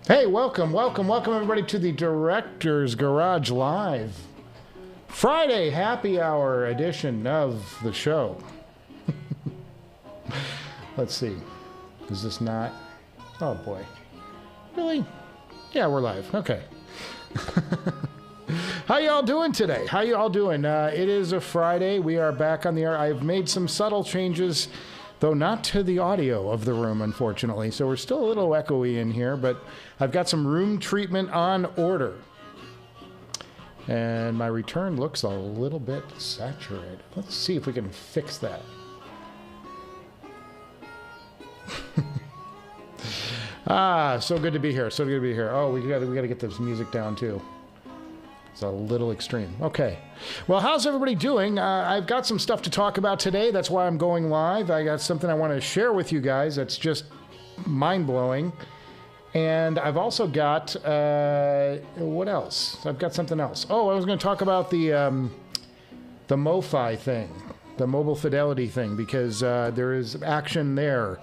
Hey, welcome everybody to the Director's Garage Live Friday happy hour edition of the show. Let's see. Is this not? Oh boy. Really? Yeah, we're live. Okay. How y'all doing today? How y'all doing? It is a Friday. We are back on the air. I've made some subtle changes, though not to the audio of the room, unfortunately. So we're still a little echoey in here, but I've got some room treatment on order. And my return looks a little bit saturated. Let's see if we can fix that. So good to be here. So good to be here. Oh, we gotta get this music down too. It's a little extreme. Okay. Well, how's everybody doing? I've got some stuff to talk about today. That's why I'm going live. I got something I want to share with you guys that's just mind-blowing. And I've also got, what else? I've got something else. Oh, I was going to talk about the MoFi thing, the mobile fidelity thing, because there is action there.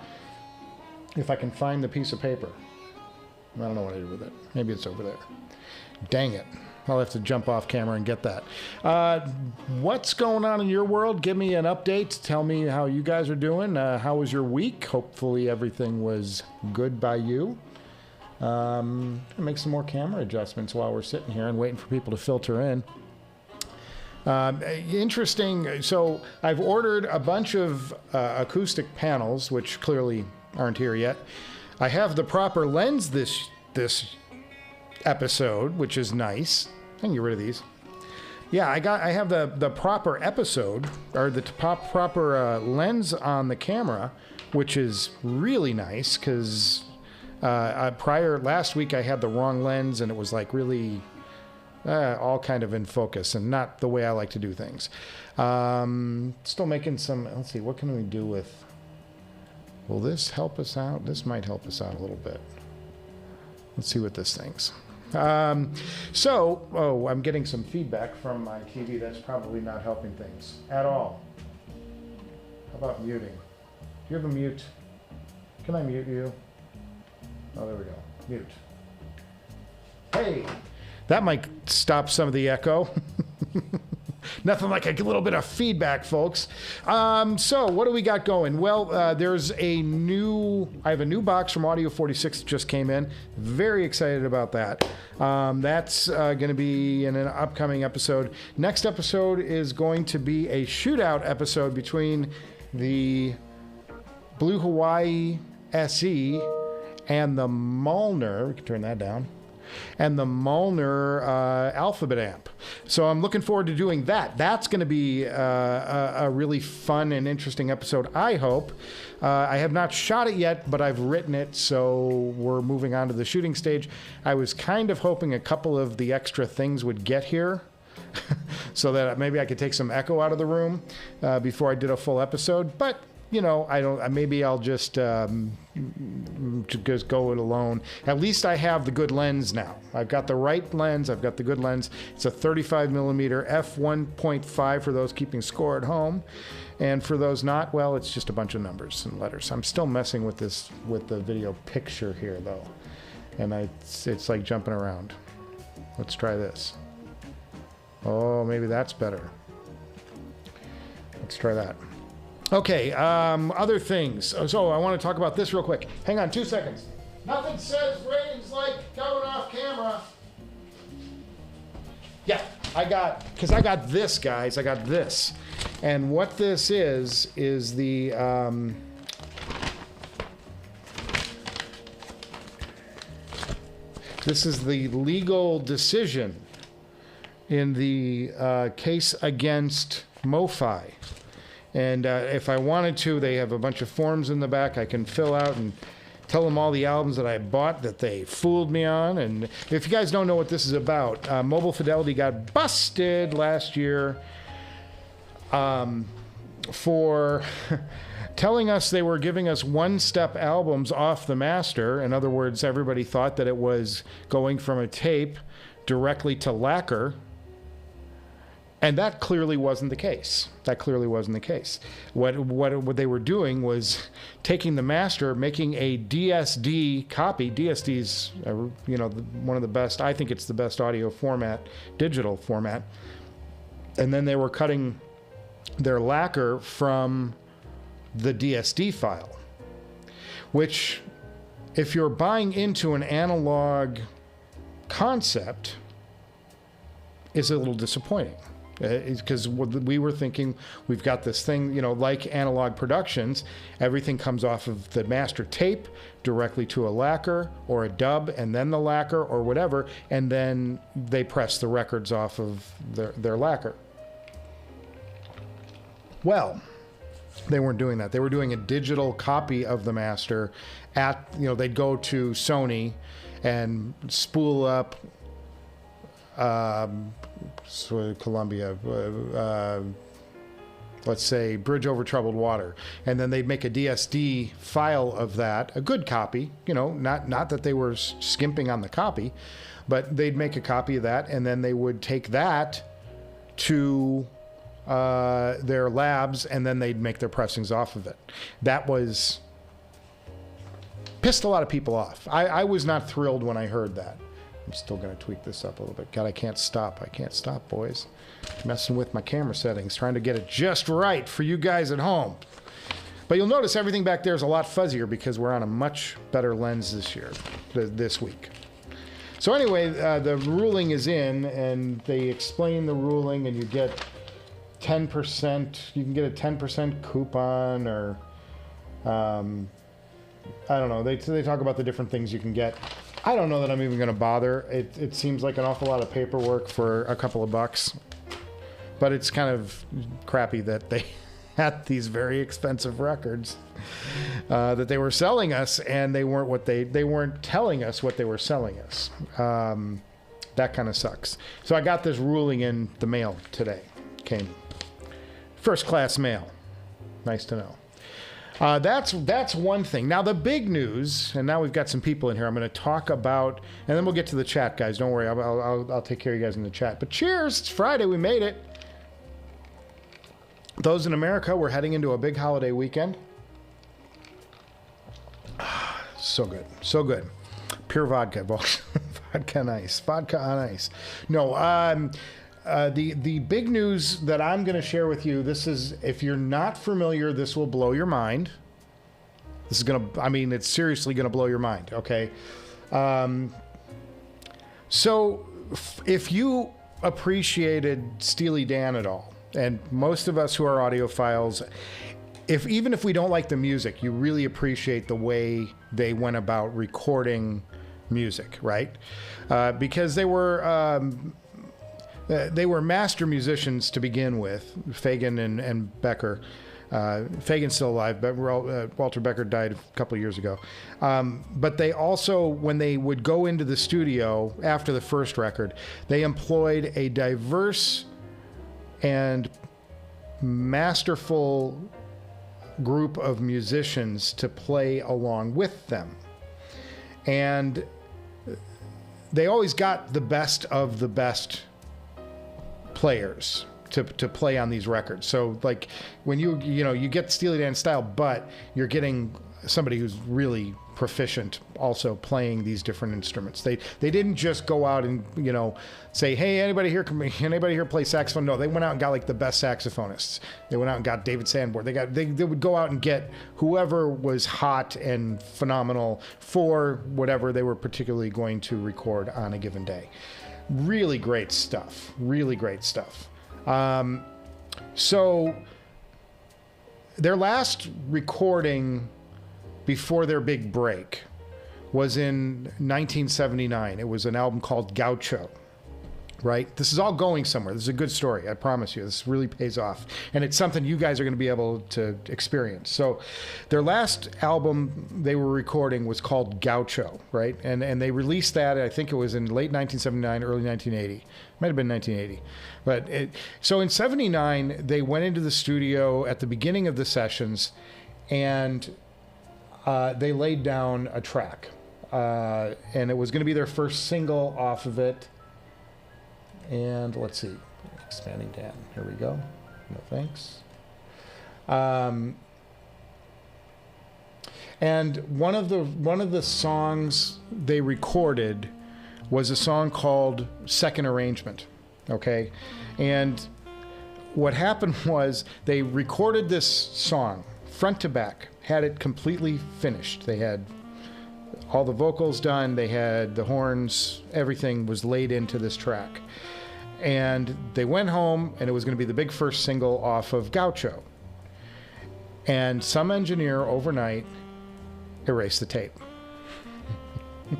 If I can find the piece of paper. I don't know what I did with it. Maybe it's over there. Dang it. I'll have to jump off camera and get that. What's going on in your world? Give me an update. Tell me how you guys are doing. How was your week? Hopefully everything was good by you. Make some more camera adjustments while we're sitting here and waiting for people to filter in. Interesting. So I've ordered a bunch of acoustic panels, which clearly aren't here yet. I have the proper lens this episode, which is nice. I can get rid of these. Yeah, I have the proper episode, or the proper lens on the camera, which is really nice because last week I had the wrong lens and it was like really all kind of in focus and not the way I like to do things. Still making some, let's see, what can we do with, will this help us out? This might help us out a little bit. Let's see what this thinks. I'm getting some feedback from my TV. That's probably not helping things at all. How about muting? Do you have a mute? Can I mute you? Oh, there we go. Mute. Hey, that might stop some of the echo. Nothing like a little bit of feedback, folks. So what do we got going? Well, I have a new box from Audio 46 that just came in. Very excited about that. That's going to be in an upcoming episode. Next episode is going to be a shootout episode between the Blue Hawaii SE and the Malner. We can turn that down. And the Malner Alphabet amp. So I'm looking forward to doing that. That's going to be a really fun and interesting episode, I hope. I have not shot it yet, but I've written it, so we're moving on to the shooting stage. I was kind of hoping a couple of the extra things would get here so that maybe I could take some echo out of the room before I did a full episode, but you know, maybe I'll just go it alone. At least I have the good lens now. I've got the right lens. I've got the good lens. It's a 35 millimeter f1.5 for those keeping score at home. And for those not, well, it's just a bunch of numbers and letters. I'm still messing with the video picture here though. And it's like jumping around. Let's try this. Oh, maybe that's better. Let's try that. Okay, other things. So I want to talk about this real quick. Hang on 2 seconds. Nothing says ratings like going off camera. Yeah, I got this, guys. I got this. And what this is the, this is the legal decision in the case against MoFi. And if I wanted to, they have a bunch of forms in the back I can fill out and tell them all the albums that I bought that they fooled me on. And if you guys don't know what this is about, Mobile Fidelity got busted last year for telling us they were giving us one-step albums off the master. In other words, everybody thought that it was going from a tape directly to lacquer. And that clearly wasn't the case. That clearly wasn't the case. What they were doing was taking the master, making a DSD copy. DSD's, you know, one of the best. I think it's the best audio format, digital format. And then they were cutting their lacquer from the DSD file, which, if you're buying into an analog concept, is a little disappointing. Because we were thinking, we've got this thing, you know, like Analog Productions, everything comes off of the master tape directly to a lacquer or a dub, and then the lacquer or whatever, and then they press the records off of their lacquer. Well, they weren't doing that. They were doing a digital copy of the master at, you know, they'd go to Sony and spool up Columbia, let's say Bridge Over Troubled Water, and then they'd make a DSD file of that, a good copy, you know, not that they were skimping on the copy, but they'd make a copy of that, and then they would take that to their labs, and then they'd make their pressings off of it. That pissed a lot of people off. I was not thrilled when I heard that. I'm still going to tweak this up a little bit. God, I can't stop. I can't stop, boys. Messing with my camera settings, trying to get it just right for you guys at home. But you'll notice everything back there is a lot fuzzier because we're on a much better lens this week. So anyway, the ruling is in, and they explain the ruling, and you get 10%. You can get a 10% coupon, or I don't know. They talk about the different things you can get. I don't know that I'm even going to bother. It seems like an awful lot of paperwork for a couple of bucks. But it's kind of crappy that they had these very expensive records that they were selling us, and they weren't telling us what they were selling us. That kind of sucks. So I got this ruling in the mail today. Came first class mail. Nice to know. That's one thing. Now the big news, and now we've got some people in here. I'm going to talk about, and then we'll get to the chat, guys. Don't worry, I'll take care of you guys in the chat. But cheers! It's Friday. We made it. Those in America, we're heading into a big holiday weekend. So good, so good. Pure vodka, vodka on ice, vodka on ice. No, the big news that I'm going to share with you, this is, if you're not familiar, this will blow your mind. This is going to, I mean, it's seriously going to blow your mind, okay? So if you appreciated Steely Dan at all, and most of us who are audiophiles, even if we don't like the music, you really appreciate the way they went about recording music, right? Because they were master musicians to begin with, Fagen and Becker. Fagen's still alive, but Walter Becker died a couple of years ago. But they also, when they would go into the studio after the first record, they employed a diverse and masterful group of musicians to play along with them. And they always got the best of the best players to play on these records. So like when you get Steely Dan style, but you're getting somebody who's really proficient also playing these different instruments. They didn't just go out and say, hey, anybody here play saxophone? No, they went out and got like the best saxophonists. They went out and got David Sanborn. They would go out and get whoever was hot and phenomenal for whatever they were particularly going to record on a given day. Really great stuff. Really great stuff. So their last recording before their big break was in 1979. It was an album called Gaucho, right? This is all going somewhere. This is a good story, I promise you. This really pays off. And it's something you guys are going to be able to experience. So their last album they were recording was called Gaucho, right? And they released that, I think it was in late 1979, early 1980. Might have been 1980. But so in 79, they went into the studio at the beginning of the sessions, and they laid down a track. And it was going to be their first single off of it. And let's see. Expanding Dan. Here we go. No thanks. And one of the songs they recorded was a song called Second Arrangement. Okay, and what happened was they recorded this song front to back, had it completely finished. They had all the vocals done, they had the horns, everything was laid into this track. And they went home, and it was going to be the big first single off of Gaucho. And some engineer overnight erased the tape. It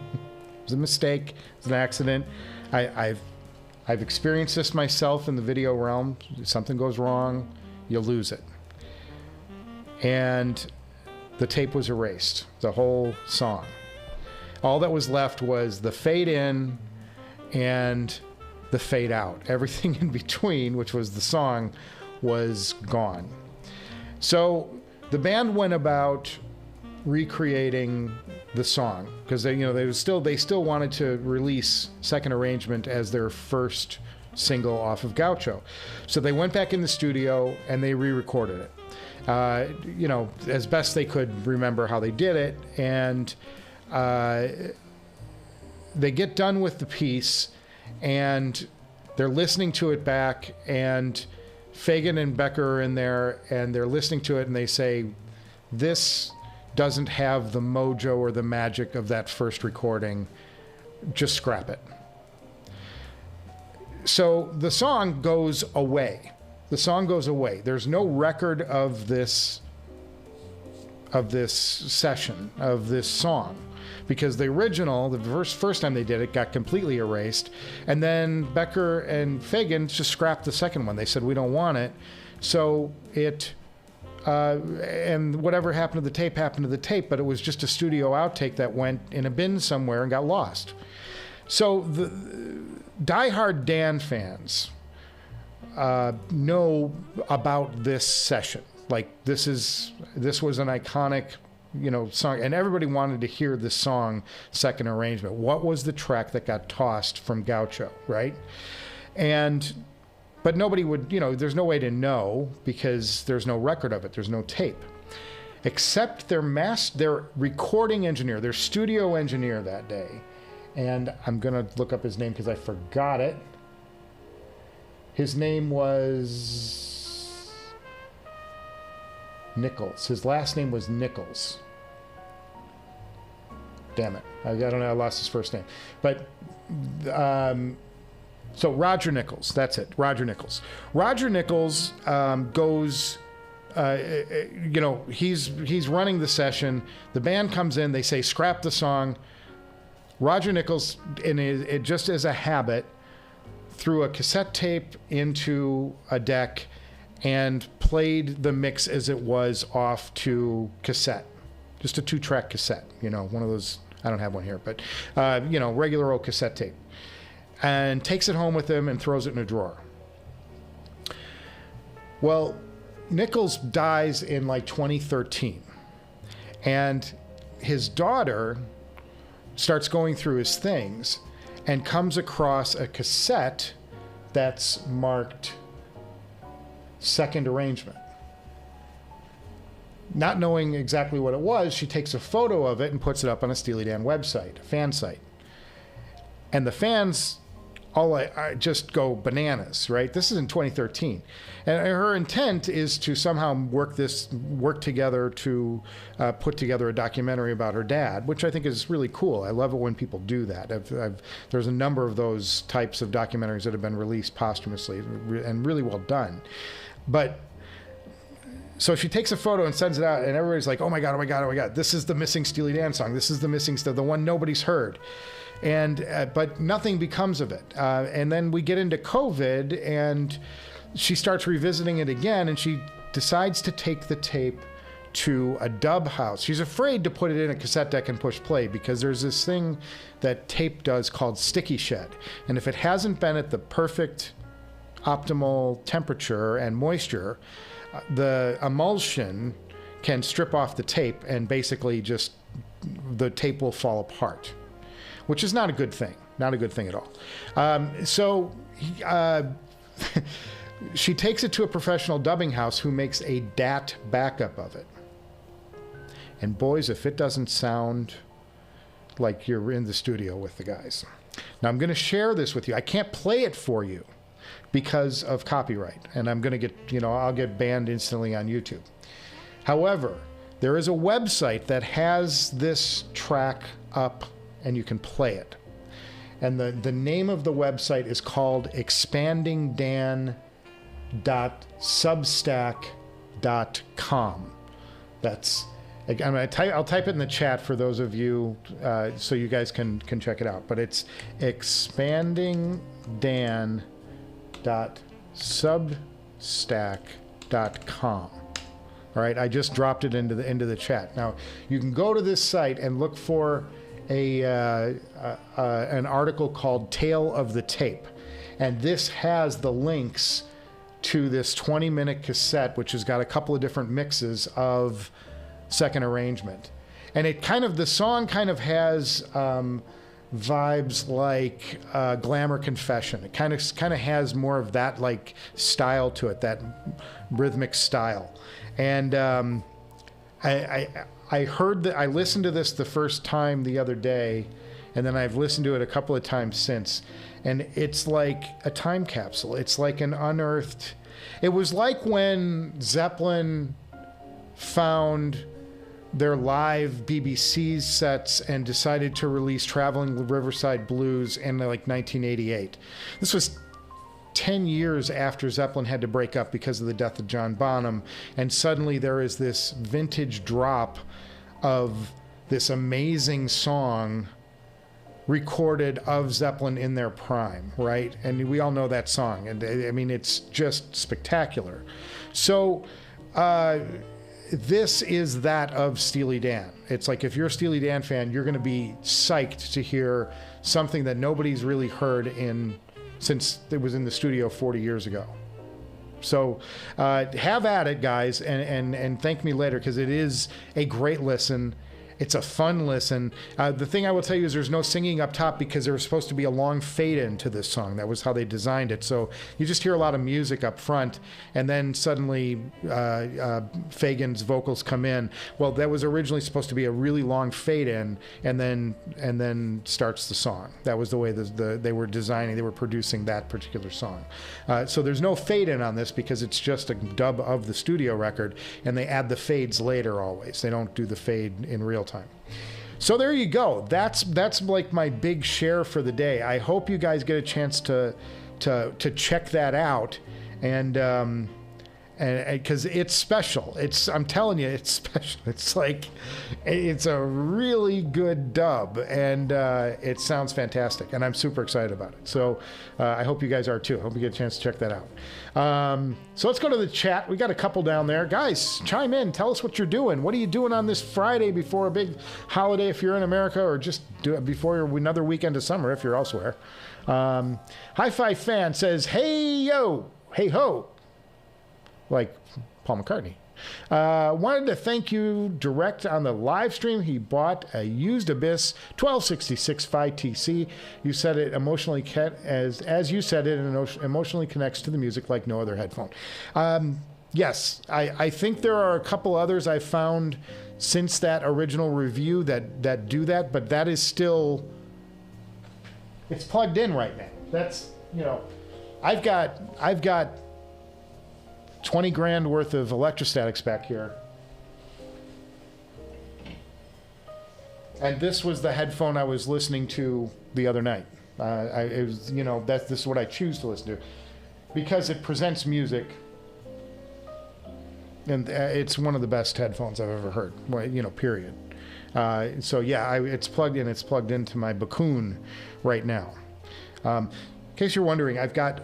was a mistake, it was an accident. I've experienced this myself in the video realm. If something goes wrong, you lose it. And the tape was erased, the whole song. All that was left was the fade in and the fade out. Everything in between, which was the song, was gone. So the band went about recreating the song because they still wanted to release Second Arrangement as their first single off of Gaucho. So they went back in the studio and they re-recorded it. As best they could remember how they did it, and they get done with the piece and they're listening to it back, and Fagan and Becker are in there and they're listening to it and they say, this doesn't have the mojo or the magic of that first recording, just scrap it. So the song goes away. The song goes away. There's no record of this session, of this song, because the original, the first time they did it, got completely erased. And then Becker and Fagan just scrapped the second one. They said, we don't want it. So it, and whatever happened to the tape happened to the tape, but it was just a studio outtake that went in a bin somewhere and got lost. So the diehard Dan fans know about this session. Like, this was an iconic, song, and everybody wanted to hear this song, Second Arrangement. What was the track that got tossed from Gaucho, right? But nobody would, there's no way to know because there's no record of it. There's no tape. Except their recording engineer, their studio engineer that day. And I'm going to look up his name because I forgot it. His name was Nichols. His last name was Nichols. Damn it. I don't know. I lost his first name. But, so Roger Nichols, that's it. Roger Nichols. Roger Nichols goes, he's running the session. The band comes in. They say, scrap the song. Roger Nichols, just as a habit, threw a cassette tape into a deck and played the mix as it was off to cassette. Just a 2-track cassette, one of those, I don't have one here, but, regular old cassette tape. And takes it home with him and throws it in a drawer. Well, Nichols dies in like 2013. And his daughter starts going through his things and comes across a cassette that's marked Second Arrangement. Not knowing exactly what it was, she takes a photo of it and puts it up on a Steely Dan website, a fan site. And the fans I just go bananas, right? This is in 2013. And her intent is to somehow work together to put together a documentary about her dad, which I think is really cool. I love it when people do that. There's a number of those types of documentaries that have been released posthumously and really well done. But so she takes a photo and sends it out, and everybody's like, oh my God, oh my God, oh my God. This is the missing Steely Dan song. This is the missing stuff, the one nobody's heard. And but nothing becomes of it. And then we get into COVID, and she starts revisiting it again, and she decides to take the tape to a dub house. She's afraid to put it in a cassette deck and push play because there's this thing that tape does called sticky shed. And if it hasn't been at the perfect optimal temperature and moisture, the emulsion can strip off the tape and basically just the tape will fall apart, which is not a good thing. Not a good thing at all. So she takes it to a professional dubbing house who makes a DAT backup of it. And boys, if it doesn't sound like you're in the studio with the guys. Now I'm going to share this with you. I can't play it for you because of copyright, and I'm going to get, I'll get banned instantly on YouTube. However, there is a website that has this track up and you can play it. And the name of the website is called expandingdan.substack.com. That's, I'll type it in the chat for those of you, so you guys can check it out. But it's expandingdan.substack.com. All right, I just dropped it into the chat. Now you can go to this site and look for an article called "Tale of the Tape," and this has the links to this 20-minute cassette, which has got a couple of different mixes of second arrangement, and the song kind of has vibes like Glamour Confession. It kind of has more of that like style to it, that rhythmic style. And I heard that, I listened to this the first time the other day, and then I've listened to it a couple of times since, and it's like a time capsule. It's like an unearthed. It was like when Zeppelin found their live BBC sets and decided to release Traveling Riverside Blues in like 1988. This was 10 years after Zeppelin had to break up because of the death of John Bonham, and suddenly there is this vintage drop of this amazing song recorded of Zeppelin in their prime, right? And we all know that song, and I mean, it's just spectacular. So this is that of Steely Dan. It's like, if you're a Steely Dan fan, you're going to be psyched to hear something that nobody's really heard since it was in the studio 40 years ago. So have at it, guys, and thank me later, because it is a great listen. It's a fun listen. The thing I will tell you is there's no singing up top because there was supposed to be a long fade in to this song. That was how they designed it. So you just hear a lot of music up front, and then suddenly Fagen's vocals come in. Well, that was originally supposed to be a really long fade in, and then starts the song. That was the way they were designing, they were producing that particular song. So there's no fade in on this because it's just a dub of the studio record, and they add the fades later always. They don't do the fade in real time. So there you go. That's like my big share for the day. I hope you guys get a chance to check that out, and because it's special. I'm telling you, it's special. It's like, it's a really good dub, and it sounds fantastic, and I'm super excited about it. So I hope you guys are too. I hope you get a chance to check that out. So let's go to the chat. We got a couple down there. Guys, chime in. Tell us what you're doing. What are you doing on this Friday before a big holiday if you're in America, or just do it before another weekend of summer if you're elsewhere? Hi-Fi Fan says, hey, yo, hey, ho. Like Paul McCartney. Wanted to thank you direct on the live stream. He bought a used Abyss 1266 Phi TC. You said it emotionally as you said it, emotionally connects to the music like no other headphone. Yes, I think there are a couple others I've found since that original review that do that, but that is still, it's plugged in right now. That's, I've got 20 grand worth of electrostatics back here. And this was the headphone I was listening to the other night. It was, this is what I choose to listen to because it presents music. And it's one of the best headphones I've ever heard, period. So yeah, it's plugged in. It's plugged into my Bakun right now. In case you're wondering, I've got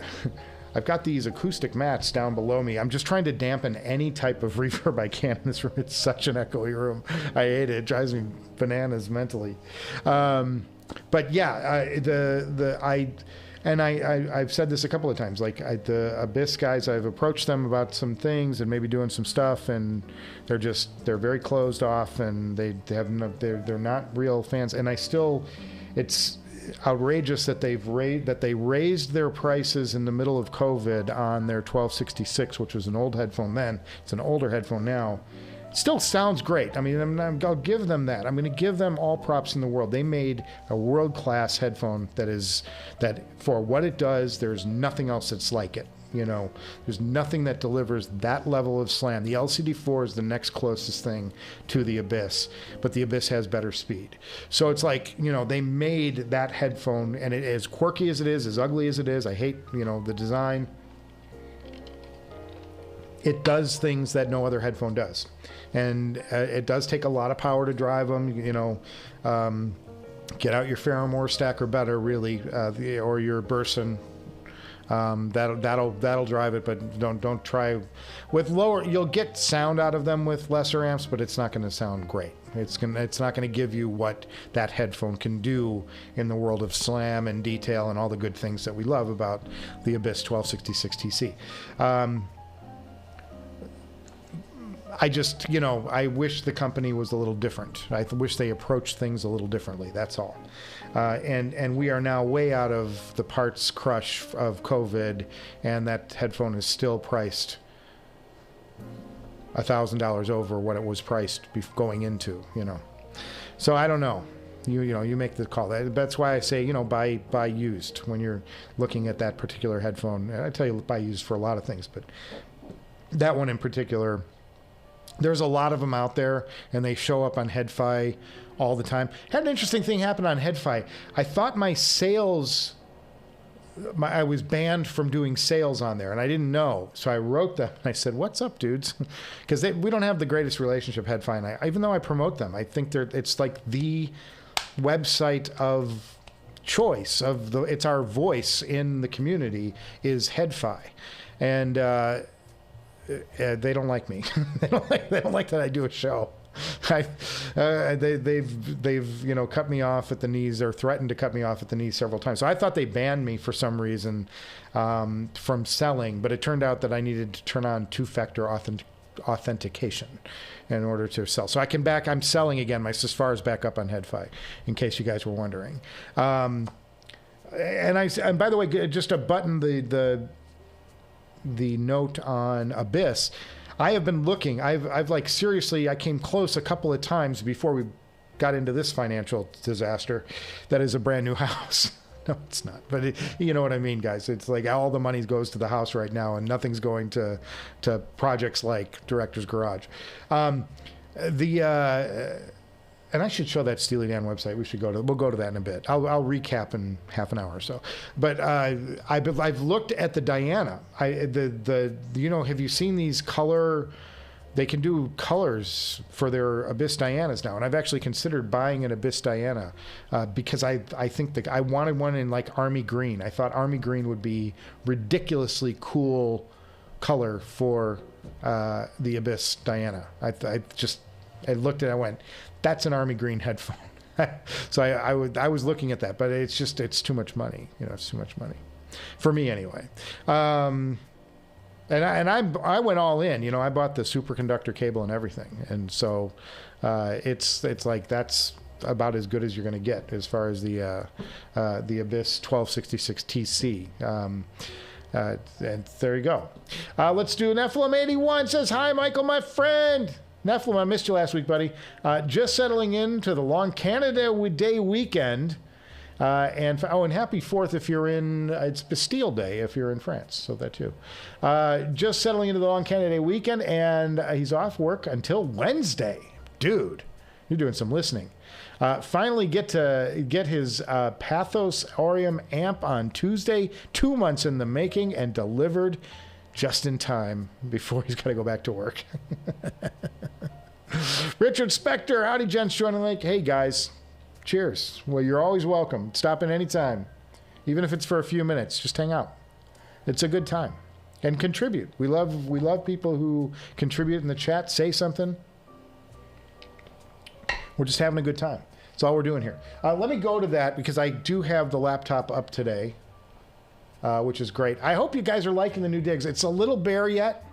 these acoustic mats down below me. I'm just trying to dampen any type of reverb I can in this room. It's such an echoey room. I hate it. It drives me bananas mentally. But yeah, I've said this a couple of times. Like the Abyss guys, I've approached them about some things and maybe doing some stuff, and they're very closed off, and they're not real fans. And outrageous that they raised their prices in the middle of COVID on their 1266, which was an old headphone then. It's an older headphone now. Still sounds great. I mean, I'll give them that. I'm going to give them all props in the world. They made a world-class headphone that for what it does, there's nothing else that's like it. You know, there's nothing that delivers that level of slam. The LCD-4 is the next closest thing to the Abyss, but the Abyss has better speed. So it's like, you know, they made that headphone, and it, as quirky as it is, as ugly as it is, I hate, you know, the design. It does things that no other headphone does. And it does take a lot of power to drive them, you know. Get out your Ferrum or Stack or better, really, or your Burson. That'll drive it, but don't try with lower. You'll get sound out of them with lesser amps, but it's not going to sound great. It's not going to give you what that headphone can do in the world of slam and detail and all the good things that we love about the Abyss 1266 TC. I just, you know, I wish the company was a little different. I wish they approached things a little differently. That's all. And we are now way out of the parts crush of COVID, and that headphone is still priced $1,000 over what it was priced going into, you know. So I don't know. You know, you make the call. That's why I say, you know, buy used when you're looking at that particular headphone. And I tell you, buy used for a lot of things, but that one in particular. There's a lot of them out there, and they show up on HeadFi all the time. Had an interesting thing happen on HeadFi. I thought my sales, I was banned from doing sales on there, and I didn't know. So I wrote them, and I said, "What's up, dudes?" Because we don't have the greatest relationship, HeadFi and I. Even though I promote them, I think it's like the website of choice it's our voice in the community is HeadFi, and. They don't like me. they don't like that I do a show. They've you know, cut me off at the knees, or threatened to cut me off at the knees several times. So I thought they banned me for some reason from selling, but it turned out that I needed to turn on two-factor authentication in order to sell. So I'm selling again. My Susvara is back up on HeadFi, in case you guys were wondering. And by the way, just to button the note on Abyss, I have been looking. I've like, seriously, I came close a couple of times before we got into this financial disaster. That is a brand new house. No, it's not. But you know what I mean, guys. It's like all the money goes to the house right now, and nothing's going to projects like Director's Garage. And I should show that Steely Dan website. We'll go to that in a bit. I'll recap in half an hour or so. But I've looked at the Diana. You know, have you seen these color? They can do colors for their Abyss Dianas now, and I've actually considered buying an Abyss Diana because I think I wanted one in like army green. I thought army green would be ridiculously cool color for the Abyss Diana. I looked at it, I went, that's an army green headphone. So I was looking at that, but it's too much money. You know, it's too much money for me anyway. And I went all in. You know, I bought the superconductor cable and everything, and so it's like that's about as good as you're going to get as far as the Abyss 1266 TC. And there you go. Let's do Nephilim 81 says, "Hi, Michael, my friend." Nephilim, I missed you last week, buddy. Just settling into the long Canada Day weekend. And happy 4th if you're in, it's Bastille Day if you're in France, so that too. Just settling into the long Canada Day weekend, and he's off work until Wednesday. Dude, you're doing some listening. Finally get his Bathys Aurum amp on Tuesday, 2 months in the making, and delivered just in time before he's got to go back to work. Richard Spector, howdy, gents, joining the lake. Hey, guys, cheers. Well, you're always welcome. Stop in anytime, even if it's for a few minutes. Just hang out. It's a good time. And contribute. We love people who contribute in the chat, say something. We're just having a good time. That's all we're doing here. Let me go to that because I do have the laptop up today. Which is great. I hope you guys are liking the new digs. It's a little bare yet.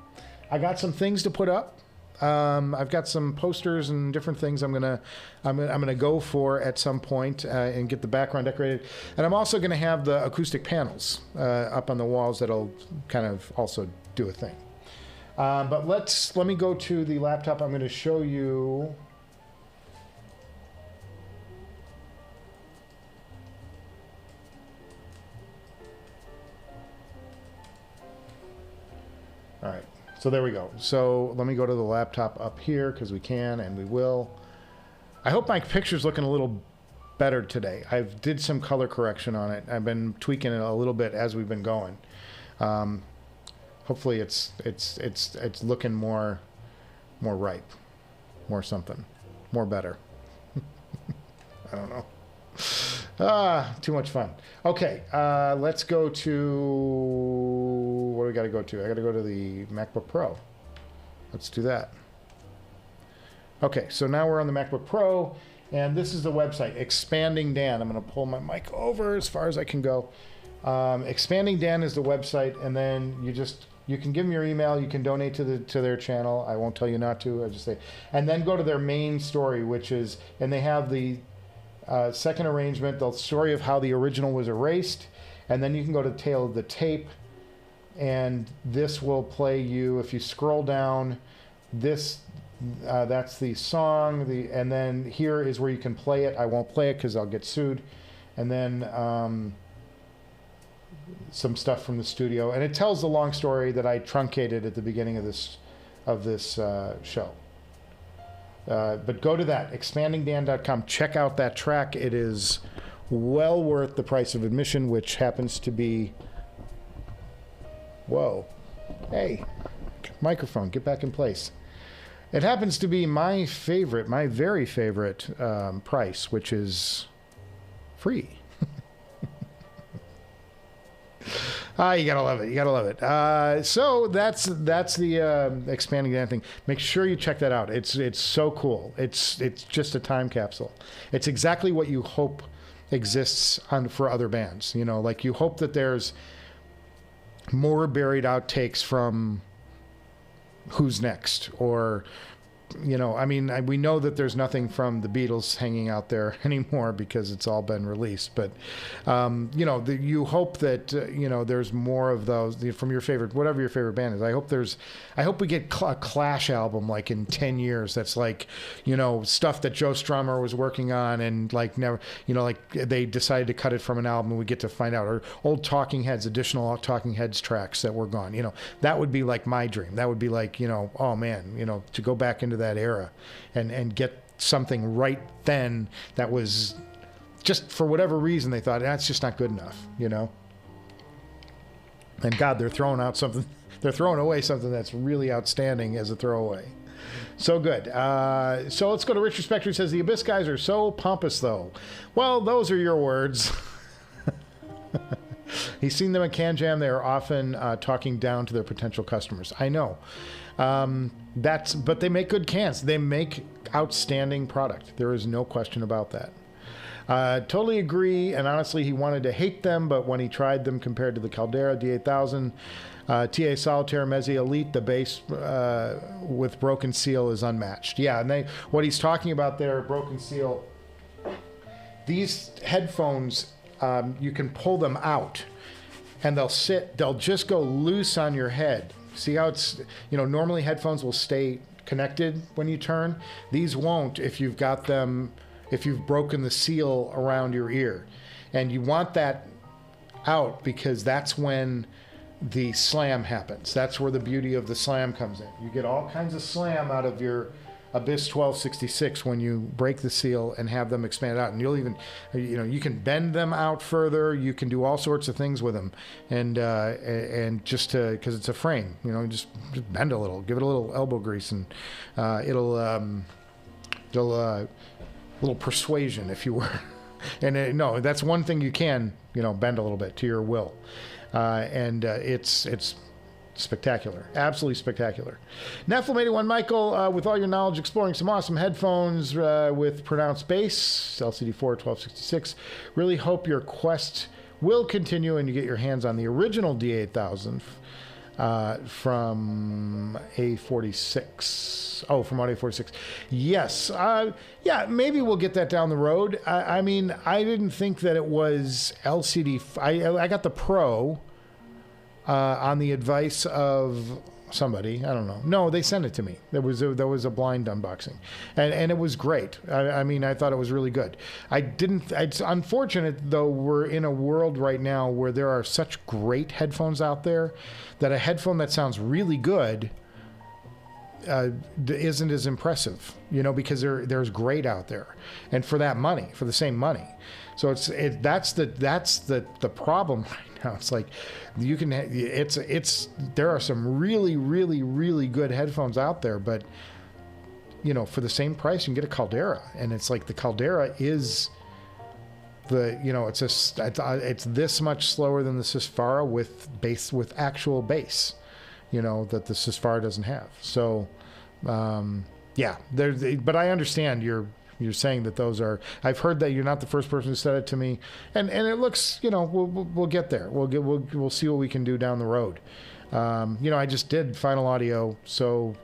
I got some things to put up. I've got some posters and different things I'm gonna go for at some point and get the background decorated. And I'm also gonna have the acoustic panels up on the walls that'll kind of also do a thing. But let me go to the laptop. I'm gonna show you. All right. So there we go. So let me go to the laptop up here because we can and we will. I hope my picture's looking a little better today. I've did some color correction on it. I've been tweaking it a little bit as we've been going. Hopefully it's looking more ripe, more something, more better. I don't know. Too much fun. Okay, let's go to, what do we got to go to? I got to go to the MacBook Pro. Let's do that. Okay, so now we're on the MacBook Pro, and this is the website, Expanding Dan. I'm going to pull my mic over as far as I can go. Expanding Dan is the website, and then you can give them your email, you can donate to their channel. I won't tell you not to, I just say, and then go to their main story, which is, and they have the second arrangement, the story of how the original was erased, and then you can go to the tail of the tape, and this will play you, if you scroll down, this that's the song, and then here is where you can play it. I won't play it because I'll get sued. And then some stuff from the studio, and it tells the long story that I truncated at the beginning of this show. But go to that, expandingdan.com. Check out that track. It is well worth the price of admission, which happens to be, whoa, hey, microphone, get back in place. It happens to be my favorite, my very favorite price, which is free. You gotta love it. You gotta love it. So that's the Expanding Dan thing. Make sure you check that out. It's so cool. It's just a time capsule. It's exactly what you hope exists for other bands. You know, like you hope that there's more buried outtakes from Who's Next, or, you know, I mean, we know that there's nothing from the Beatles hanging out there anymore because it's all been released. But, you know, you hope that, you know, there's more of those from your favorite, whatever your favorite band is. I hope we get a Clash album like in 10 years. That's like, you know, stuff that Joe Strummer was working on and like never, you know, like they decided to cut it from an album and we get to find out, or old Talking Heads, additional Talking Heads tracks that were gone. You know, that would be like my dream. That would be like, you know, oh man, you know, to go back into that era and get something right then that was just, for whatever reason they thought that's just not good enough, you know. And God, they're throwing away something that's really outstanding as a throwaway. So good. So let's go to Richard Spector, who says the Abyss guys are so pompous though. Well, those are your words. He's seen them at Can Jam. They are often talking down to their potential customers. I know. But they make good cans. They make outstanding product. There is no question about that. Totally agree. And honestly, he wanted to hate them, but when he tried them compared to the Caldera D8000, TA Solitaire, Mezzi Elite, the bass with Broken Seal is unmatched. Yeah, and what he's talking about there, Broken Seal, these headphones, you can pull them out and they'll just go loose on your head. See how it's, you know, normally headphones will stay connected when you turn. These won't if you've got them, if you've broken the seal around your ear. And you want that out because that's when the slam happens. That's where the beauty of the slam comes in. You get all kinds of slam out of your Abyss 1266 when you break the seal and have them expand out. And you'll even, you know, you can bend them out further. You can do all sorts of things with them. And just to, because it's a frame, you know, just bend a little, give it a little elbow grease, and it'll little persuasion, if you were. And no, that's one thing you can, you know, bend a little bit to your will. It's spectacular, absolutely spectacular. Nephilim81 Michael, with all your knowledge, exploring some awesome headphones with pronounced bass, LCD-4 1266. Really hope your quest will continue and you get your hands on the original D8000. from A46. Oh, from Audio 46. Yes. Yeah, maybe we'll get that down the road. I mean, I didn't think that it was LCD. I got the Pro on the advice of somebody. I don't know. No, they sent it to me. There was a blind unboxing, and it was great. I mean, I thought it was really good. It's unfortunate though. We're in a world right now where there are such great headphones out there that a headphone that sounds really good isn't as impressive. You know, because there's great out there, and for that money, for the same money. So that's the problem right now. It's like you can there are some really, really, really good headphones out there, but you know, for the same price you can get a Caldera, and it's like the Caldera is it's this much slower than the Susvara with actual bass, you know, that the Susvara doesn't have. So yeah, but I understand you're saying that those are. I've heard that you're not the first person who said it to me, and it looks, you know, we'll get there. We'll see what we can do down the road. You know, I just did final audio, so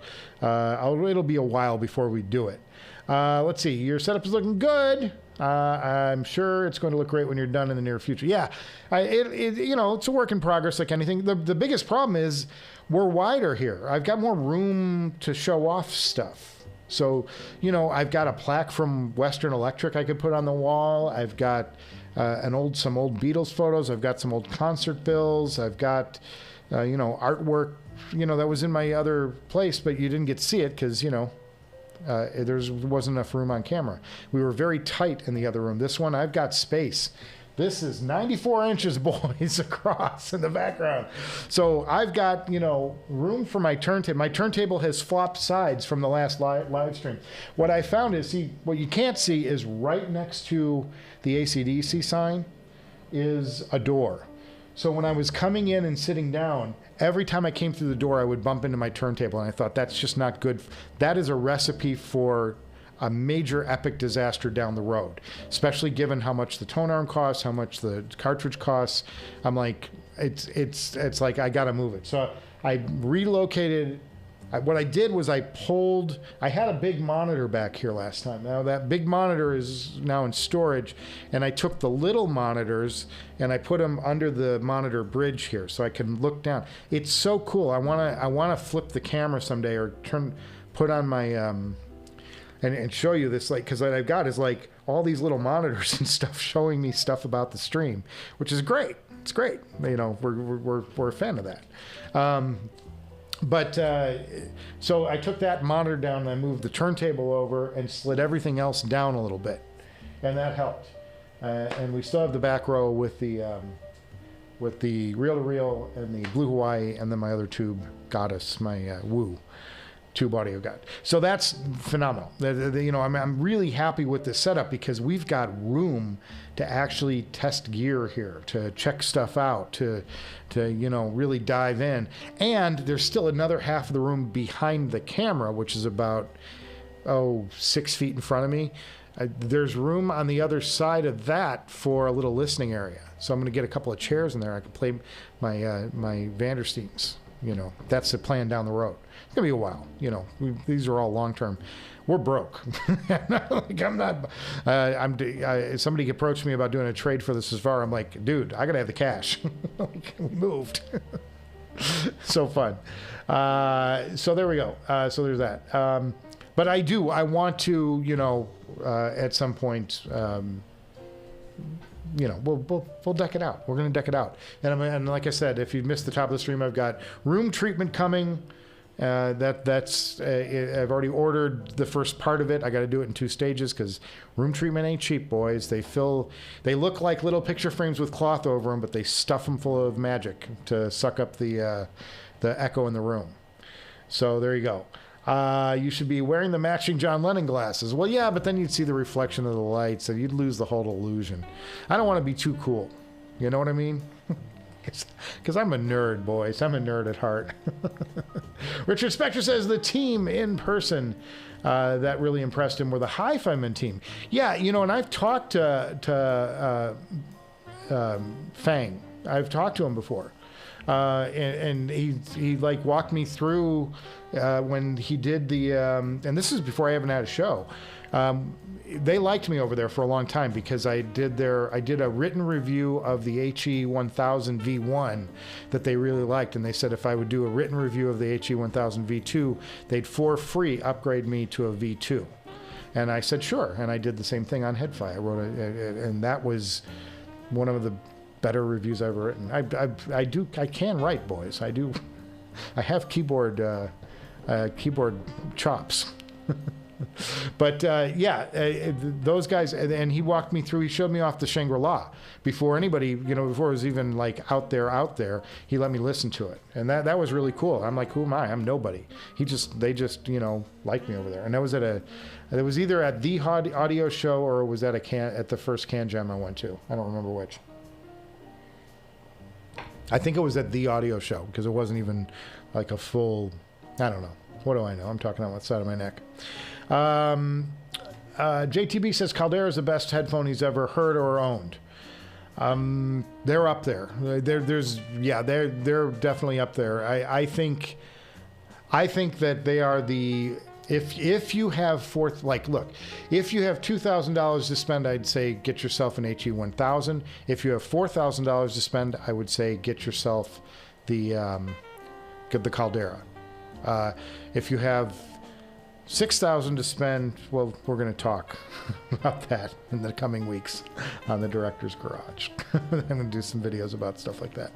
it'll be a while before we do it. Let's see. Your setup is looking good. I'm sure it's going to look great when you're done in the near future. Yeah, you know, it's a work in progress like anything. The biggest problem is we're wider here. I've got more room to show off stuff. So, you know, I've got a plaque from Western Electric I could put on the wall. I've got some old Beatles photos. I've got some old concert bills. I've got, you know, artwork, you know, that was in my other place, but you didn't get to see it because, you know, there wasn't enough room on camera. We were very tight in the other room. This one, I've got space. This is 94 inches, boys, across in the background. So I've got, you know, room for my turntable. My turntable has flopped sides from the last live stream. What I found is, what you can't see is right next to the AC/DC sign is a door. So when I was coming in and sitting down, every time I came through the door, I would bump into my turntable, and I thought that's just not good. That is a recipe for a major epic disaster down the road, especially given how much the tone arm costs, how much the cartridge costs. I'm like, it's like I gotta move it. So I relocated. What I did was I had a big monitor back here last time. Now that big monitor is now in storage, and I took the little monitors and I put them under the monitor bridge here so I can look down. It's so cool. I wanna flip the camera someday or put on my and show you this, like, because what I've got is like all these little monitors and stuff showing me stuff about the stream, which is great. It's great. You know, we're a fan of that. So I took that monitor down and I moved the turntable over and slid everything else down a little bit, and that helped. And we still have the back row with the reel-to-reel and the Blue Hawaii, and then my other tube Goddess, my Woo tube audio guide. So that's phenomenal. You know, I'm really happy with this setup because we've got room to actually test gear here, to check stuff out, to you know, really dive in. And there's still another half of the room behind the camera, which is about 6 feet in front of me. There's room on the other side of that for a little listening area. So I'm going to get a couple of chairs in there. I can play my my Vandersteens. You know, that's the plan down the road. It's gonna be a while. You know, these are all long term. We're broke. Like, I'm not. Somebody approached me about doing a trade for the Susvara. I'm like, dude, I gotta have the cash. Like, we moved. So fun. So there we go. So there's that. But I want to, you know, at some point. You know, we'll deck it out. We're going to deck it out. And like I said, if you missed the top of the stream, I've got room treatment coming. I've already ordered the first part of it. I got to do it in 2 stages because room treatment ain't cheap, boys. They look like little picture frames with cloth over them, but they stuff them full of magic to suck up the echo in the room. So there you go. You should be wearing the matching John Lennon glasses. Well, yeah, but then you'd see the reflection of the lights and you'd lose the whole illusion. I don't want to be too cool. You know what I mean? Because I'm a nerd, boys. I'm a nerd at heart. Richard Spector says the team in person that really impressed him were the HiFiman team. Yeah, you know, and I've talked to Fang. I've talked to him before. And he like walked me through when he did the and this is before I even had a show. They liked me over there for a long time because I did a written review of the HE1000 V1 that they really liked, and they said if I would do a written review of the HE1000 V2, they'd for free upgrade me to a V2. And I said sure, and I did the same thing on Head-Fi. I wrote and that was one of the better reviews I've ever written. I can write, boys. I do. I have keyboard chops. But those guys, and he walked me through. He showed me off the Shangri-La before anybody, before it was even like out there. He let me listen to it, and that was really cool. I'm like, who am I? I'm nobody. They just liked me over there, and that was it was either at the audio show or it was at the first Can Jam I went to. I don't remember which. I think it was at the audio show because it wasn't even like a full. I don't know. What do I know? I'm talking on the side of my neck. JTB says Caldera is the best headphone he's ever heard or owned. They're up there. They're definitely up there. I think that they are the. If you have if you have $2,000 to spend, I'd say get yourself an HE1000. If you have $4,000 to spend, I would say get yourself the Caldera. If you have $6,000 to spend, well, we're going to talk about that in the coming weeks on the Director's Garage. I'm going to do some videos about stuff like that.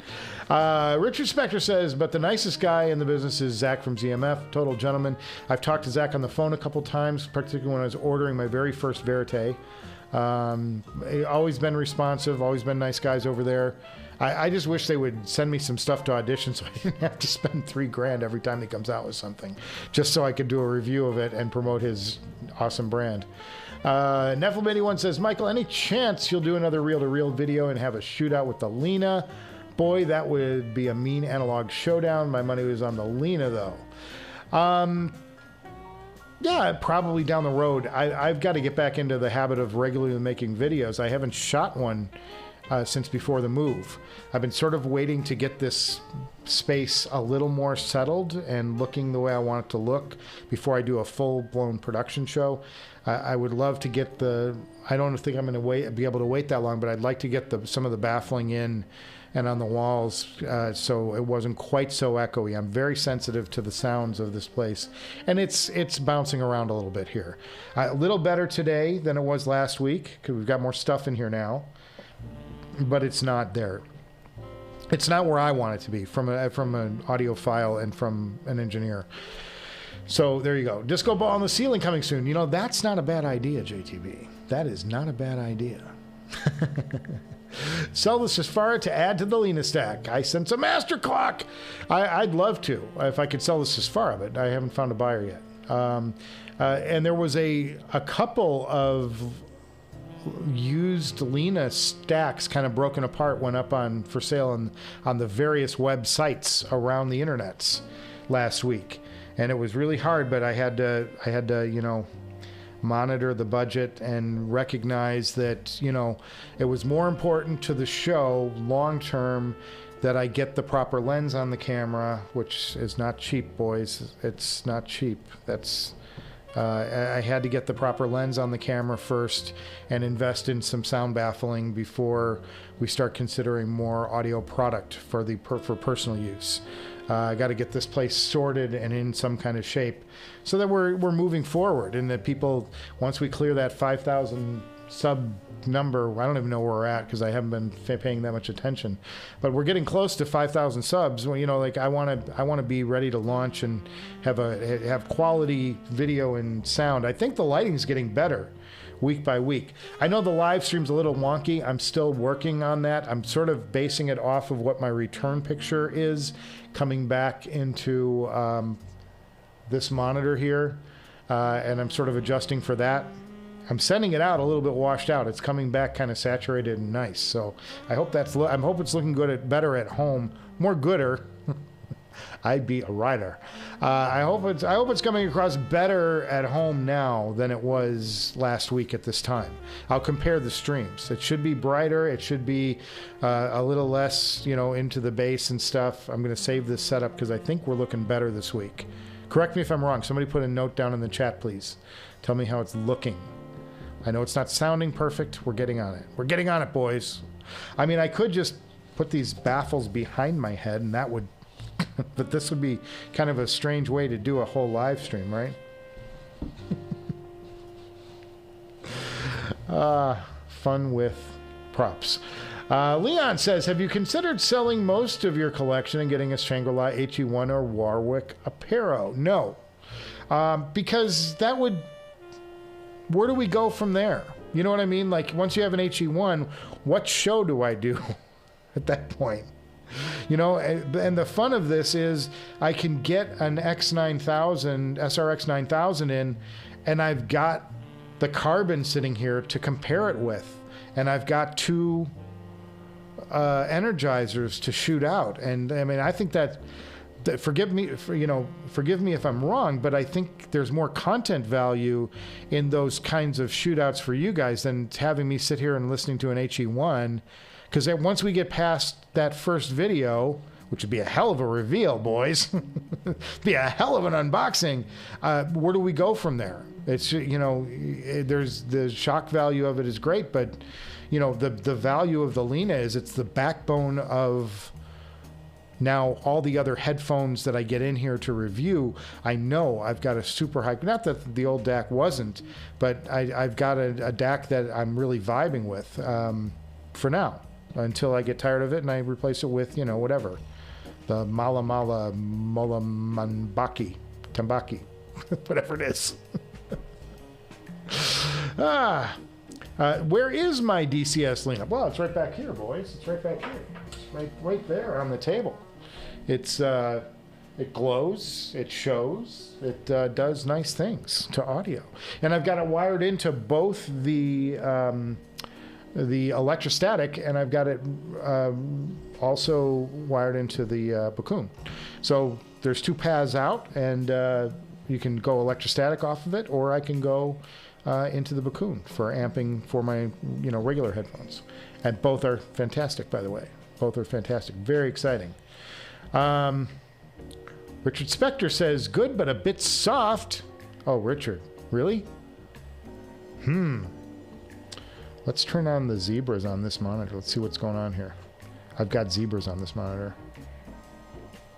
Richard Spector says, but the nicest guy in the business is Zach from ZMF, total gentleman. I've talked to Zach on the phone a couple times, particularly when I was ordering my very first Verite. Always been responsive, always been nice guys over there. I just wish they would send me some stuff to audition so I didn't have to spend $3,000 every time he comes out with something, just so I could do a review of it and promote his awesome brand. Nephilim81 says, Michael, any chance you'll do another reel-to-reel video and have a shootout with the Lena? Boy, that would be a mean analog showdown. My money was on the Lena, though. Yeah, probably down the road. I've got to get back into the habit of regularly making videos. I haven't shot one since before the move. I've been sort of waiting to get this space a little more settled and looking the way I want it to look before I do a full-blown production show. I would love to get I don't think I'm going to be able to wait that long, but I'd like to get some of the baffling in and on the walls so it wasn't quite so echoey. I'm very sensitive to the sounds of this place, and it's bouncing around a little bit here. A little better today than it was last week because we've got more stuff in here now, but it's not there. It's not where I want it to be from an audiophile and from an engineer. So there you go. Disco ball on the ceiling coming soon. That's not a bad idea, JTB. That is not a bad idea. Sell the Susvara to add to the Lena stack. I sense a master clock. I'd love to if I could sell the Susvara, but I haven't found a buyer yet. And there was a couple of used Lena stacks kind of broken apart, went up for sale on the various websites around the internets last week. And it was really hard, but I had to monitor the budget and recognize that, it was more important to the show long term that I get the proper lens on the camera, which is not cheap, boys. It's not cheap. I had to get the proper lens on the camera first and invest in some sound baffling before we start considering more audio product for personal use. I got to get this place sorted and in some kind of shape so that we're moving forward, and that people, once we clear that 5,000 sub number, I don't even know where we're at because I haven't been paying that much attention, but we're getting close to 5,000 subs. Well, I want to be ready to launch and have quality video and sound. I think the lighting's getting better week by week. I know the live stream's a little wonky. I'm still working on that. I'm sort of basing it off of what my return picture is coming back into this monitor here, and I'm sort of adjusting for that. I'm sending it out a little bit washed out. It's coming back kind of saturated and nice. So I hope it's looking better at home, more gooder. I'd be a writer. I hope it's coming across better at home now than it was last week at this time. I'll compare the streams. It should be brighter. It should be a little less, into the bass and stuff. I'm going to save this setup because I think we're looking better this week. Correct me if I'm wrong. Somebody put a note down in the chat, please. Tell me how it's looking. I know it's not sounding perfect. We're getting on it. We're getting on it, boys. I mean, I could just put these baffles behind my head and that would... but this would be kind of a strange way to do a whole live stream, right? Fun with props. Leon says, have you considered selling most of your collection and getting a Shangri-La HE1 or Warwick Apero? No. Because that would... Where do we go from there? You know what I mean? Like, once you have an HE1, what show do I do at that point? And the fun of this is I can get an X9000, SRX 9000 in, and I've got the Carbon sitting here to compare it with. And I've got two energizers to shoot out. And I mean, I think that forgive me if I'm wrong, but I think there's more content value in those kinds of shootouts for you guys than having me sit here and listening to an HE1. Because once we get past that first video, which would be a hell of a reveal, boys, be a hell of an unboxing, where do we go from there? It's, there's the shock value of it is great, but, the value of the Lena is it's the backbone of now all the other headphones that I get in here to review. I know I've got a super high, not that the old DAC wasn't, but I've got a DAC that I'm really vibing with for now. Until I get tired of it and I replace it with, whatever. The Mala Tambaki, whatever it is. Where is my DCS Lena? Well, it's right back here, boys. It's right back here. It's right there on the table. It's, it glows, it shows, it does nice things to audio. And I've got it wired into both the electrostatic, and I've got it also wired into the Bakun. So there's two paths out, and you can go electrostatic off of it, or I can go into the Bakun for amping for my regular headphones. And both are fantastic, by the way. Both are fantastic. Very exciting. Richard Spector says, good, but a bit soft. Oh, Richard, really? Let's turn on the zebras on this monitor. Let's see what's going on here. I've got zebras on this monitor.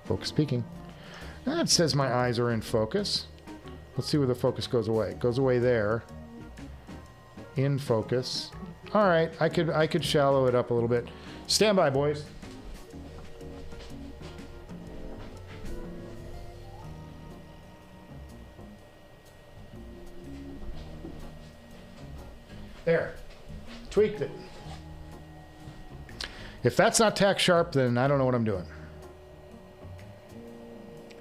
Focus peaking. It says my eyes are in focus. Let's see where the focus goes away. It goes away there. In focus. All right, I could shallow it up a little bit. Stand by, boys. There. Tweaked it. If that's not tack sharp, then I don't know what I'm doing.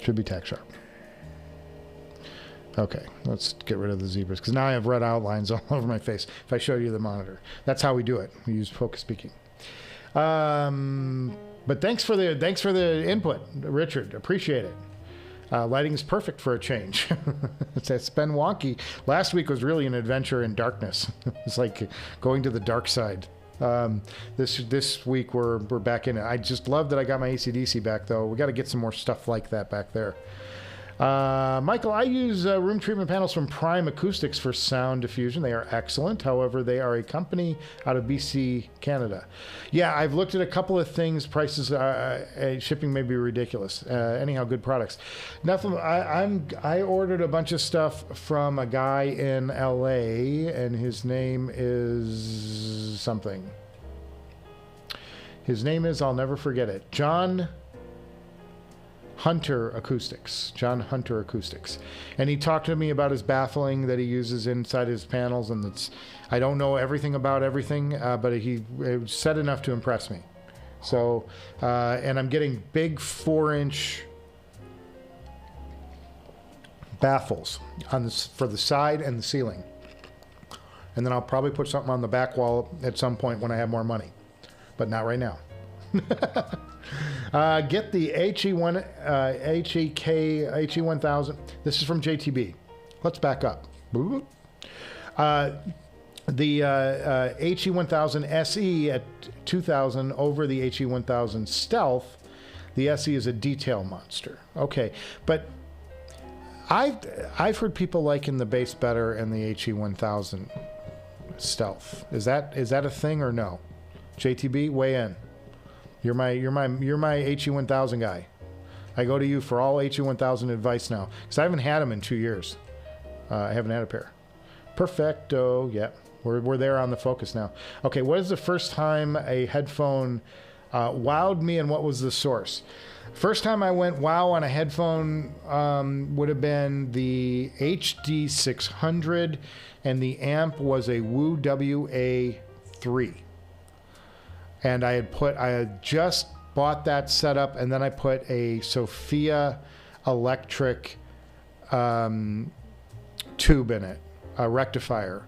Should be tack sharp. Okay, let's get rid of the zebras because now I have red outlines all over my face. If I show you the monitor, that's how we do it. We use focus peaking. But thanks for the input, Richard. Appreciate it. Lighting is perfect for a change. It's been wonky. Last week was really an adventure in darkness. It's like going to the dark side. This week we're back in it. I just love that I got my AC/DC back, though. We got to get some more stuff like that back there. Michael, I use room treatment panels from Prime Acoustics for sound diffusion. They are excellent. However, they are a company out of BC, Canada. Yeah, I've looked at a couple of things. Prices, shipping may be ridiculous. Anyhow, good products. Nothing. I ordered a bunch of stuff from a guy in LA, and his name is something. His name is, I'll never forget it, John Hunter Acoustics. And he talked to me about his baffling that he uses inside his panels, and I don't know everything about everything, but it said enough to impress me. So, and I'm getting big 4-inch baffles for the side and the ceiling. And then I'll probably put something on the back wall at some point when I have more money, but not right now. Get the HE1000. This is from JTB. Let's back up. The HE1000 SE at 2000 over the HE1000 Stealth. The SE is a detail monster. Okay, but I've heard people liking the bass better and the HE1000 Stealth. Is that a thing or no? JTB, weigh in. You're my HE1000 guy. I go to you for all HE1000 advice now because I haven't had them in 2 years. I haven't had a pair. Perfecto. Yeah, we're there on the Focus now. Okay, what is the first time a headphone wowed me, and what was the source? First time I went wow on a headphone would have been the HD-600, and the amp was a Wu WA3. And I had just bought that setup, and then I put a Sophia electric tube in it, a rectifier.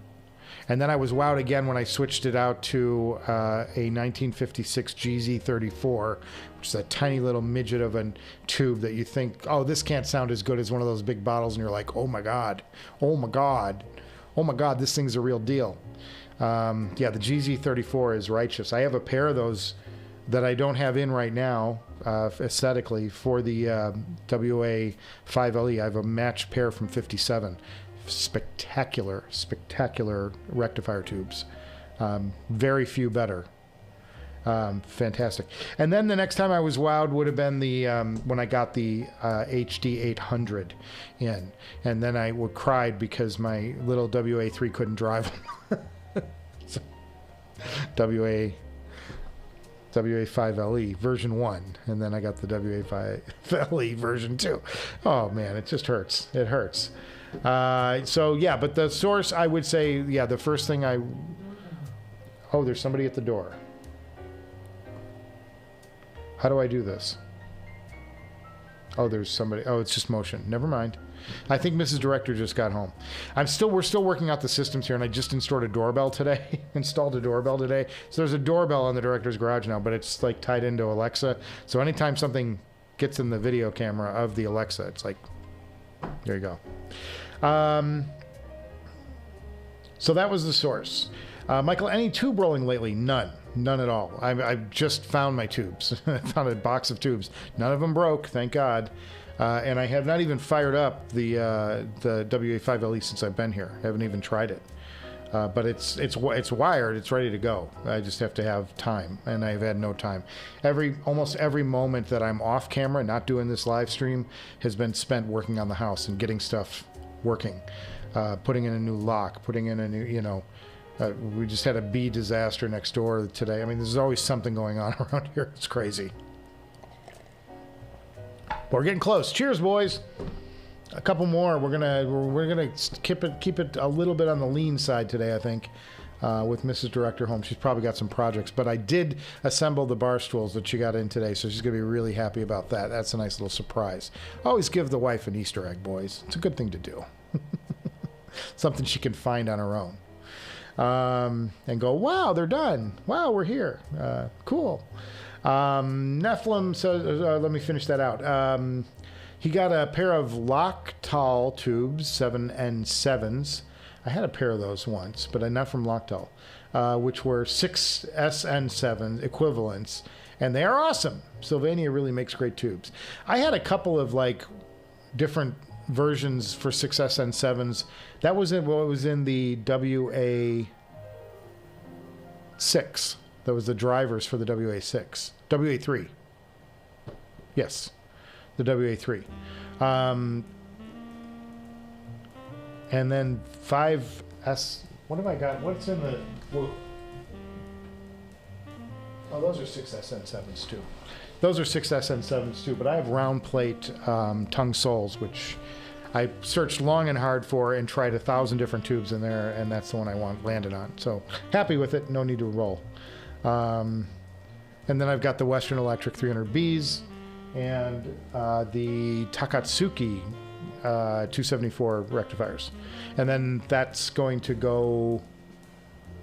And then I was wowed again when I switched it out to a 1956 GZ34, which is a tiny little midget of a tube that you think, oh, this can't sound as good as one of those big bottles, and you're like, oh my God, oh my God, oh my God, this thing's a real deal. Yeah, the GZ34 is righteous. I have a pair of those that I don't have in right now, aesthetically, for the WA5LE. I have a matched pair from 57. Spectacular rectifier tubes. Very few better. Fantastic. And then the next time I was wowed would have been the when I got the HD-800 in, and then I cried because my little WA3 couldn't drive them. So, WA5LE version 1, and then I got the WA5LE version 2. Oh man, it just hurts. It hurts. So yeah, but the source, I would say, yeah, the first thing oh, there's somebody at the door. How do I do this? Oh, there's somebody. Oh, it's just motion. Never mind. I think Mrs. Director just got home. We're still working out the systems here, and I just installed a doorbell today. So there's a doorbell in the director's garage now, but it's like tied into Alexa. So anytime something gets in the video camera of the Alexa, it's like, there you go. So that was the source. Michael, any tube rolling lately? None at all. I've just found my tubes. I found a box of tubes. None of them broke, thank God. And I have not even fired up the WA5LE since I've been here. I haven't even tried it. But it's wired. It's ready to go. I just have to have time, and I've had no time. Almost every moment that I'm off camera, not doing this live stream, has been spent working on the house and getting stuff working. Putting in a new lock, putting in a new, we just had a bee disaster next door today. I mean, there's always something going on around here. It's crazy. But we're getting close. Cheers, boys. A couple more. We're gonna keep it a little bit on the lean side today, I think, with Mrs. Director home. She's probably got some projects, but I did assemble the bar stools that she got in today, so she's gonna be really happy about that. That's a nice little surprise. Always give the wife an Easter egg, boys. It's a good thing to do. Something she can find on her own. And go, wow, they're done. Wow, we're here. Cool. Nephilim says, let me finish that out. He got a pair of Loctal tubes, 7N7s. I had a pair of those once, but not from Loctal, which were 6 SN7 equivalents, and they are awesome. Sylvania really makes great tubes. I had a couple of different versions for 6 SN7s. That was it was in the WA6. That was the drivers for the WA6. WA3. Yes, the WA3. And then 5S. What have I got? What's in the... Oh, those are 6 SN7s too. Those are 6 SN7s too, but I have round plate tongue soles, which I searched long and hard for and tried 1,000 different tubes in there, and that's the one I landed on. So happy with it, no need to roll. And then I've got the Western Electric 300Bs and the Takatsuki 274 rectifiers. And then that's going to go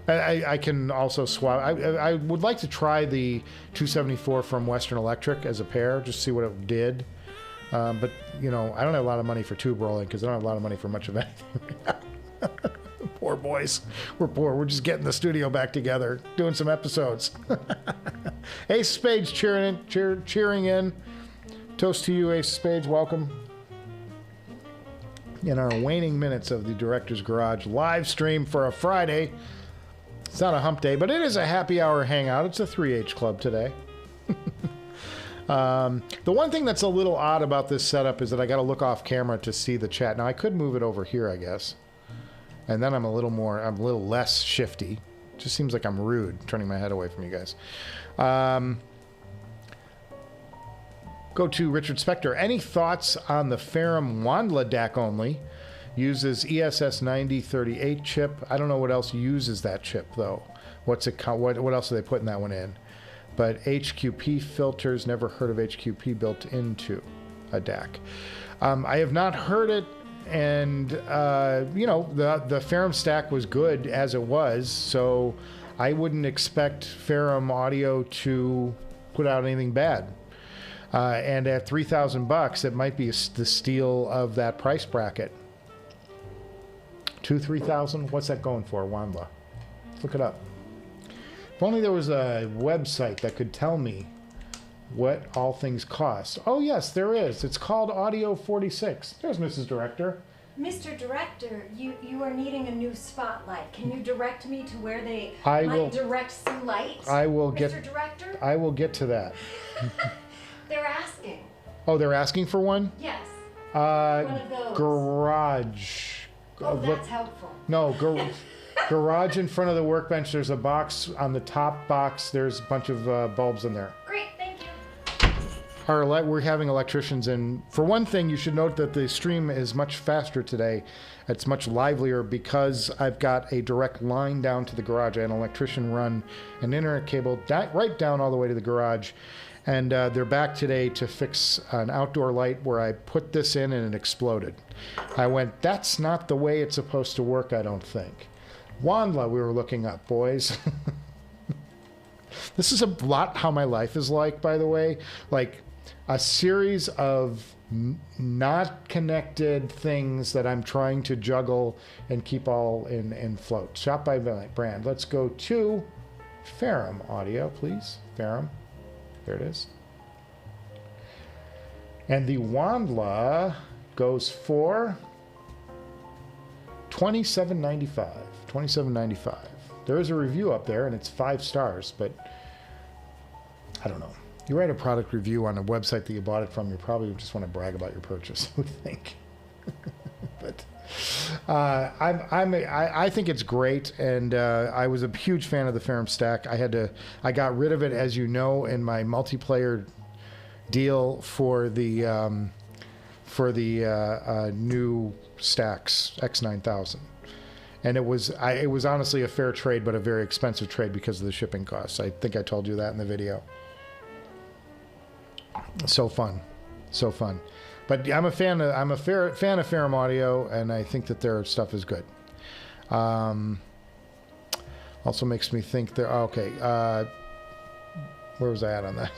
I can also swap. I would like to try the 274 from Western Electric as a pair, just see what it did. But, you know, I don't have a lot of money for tube rolling because I don't have a lot of money for much of anything. Poor boys. We're poor. We're just getting the studio back together, doing some episodes. Ace Spades cheering in. Toast to you, Ace Spades. Welcome. In our waning minutes of the Director's Garage live stream for a Friday. It's not a hump day, but it is a happy hour hangout. It's a 3H club today. The one thing that's a little odd about this setup is that I got to look off camera to see the chat. Now I could move it over here, I guess. And then I'm a little less shifty. Just seems like I'm rude, turning my head away from you guys. Go to Richard Spector. Any thoughts on the Ferrum Wandla DAC only? Uses ESS 9038 chip. I don't know what else uses that chip though. What else are they putting that one in? But HQP filters, never heard of HQP built into a DAC. I have not heard it, and you know, the Ferrum stack was good as it was, so I wouldn't expect Ferrum Audio to put out anything bad. And at $3,000, it might be the steal of that price bracket. 2,000-3,000. What's that going for, Wandla? Let's look it up. If only there was a website that could tell me what all things cost. Oh yes, there is. It's called Audio 46. There's Mrs. Director. Mr. Director, you are needing a new spotlight. Can you direct me to where they might direct some light? I will Mr. Director? I will get to that. They're asking. Oh, they're asking for one? Yes. One of those. Garage. Oh, that's helpful. No, garage in front of the workbench. There's a box. On the top box, there's a bunch of bulbs in there. Great, thank you. We're having electricians in. For one thing, you should note that the stream is much faster today. It's much livelier because I've got a direct line down to the garage. I had an electrician run an internet cable right down all the way to the garage. And they're back today to fix an outdoor light where I put this in and it exploded. I went, that's not the way it's supposed to work, I don't think. Wandla, we were looking up, boys. This is a lot how my life is like, by the way. Like a series of not connected things that I'm trying to juggle and keep all in float. Shop by brand. Let's go to Ferrum Audio, please. Ferrum. There it is. And the Wandla goes for $27.95. $27.95. There is a review up there, and it's 5 stars, but I don't know. You write a product review on a website that you bought it from, you probably just want to brag about your purchase, I would think. But I think it's great, and I was a huge fan of the Ferrum stack. I got rid of it, as you know, in my multiplayer deal for the new stacks X9000, and it was honestly a fair trade, but a very expensive trade because of the shipping costs. I think I told you that in the video. So fun. But I'm a fan of Ferrum Audio, and I think that their stuff is good. Also makes me think okay. Where was I at on that?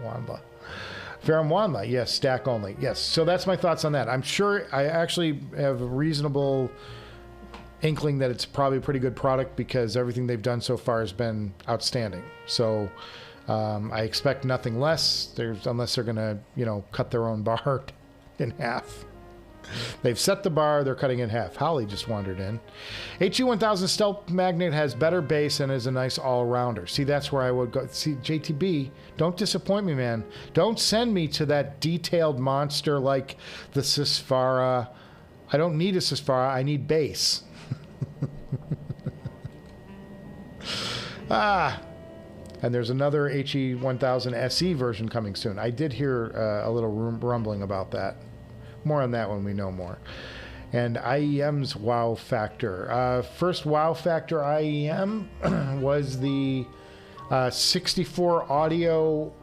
Wandla. Ferrum Wandla, yes, stack only. Yes. So that's my thoughts on that. I'm sure I actually have a reasonable inkling that it's probably a pretty good product because everything they've done so far has been outstanding. So I expect nothing less. Unless they're going to, cut their own bar in half. They've set the bar, they're cutting it in half. Holly just wandered in. HE1000 Stealth Magnet has better bass and is a nice all-rounder. See, that's where I would go. See, JTB, don't disappoint me, man. Don't send me to that detailed monster like the Susvara. I don't need a Susvara, I need bass. And there's another HE1000 SE version coming soon. I did hear a little rumbling about that. More on that when we know more. And IEM's wow factor. First wow factor IEM was the 64 Audio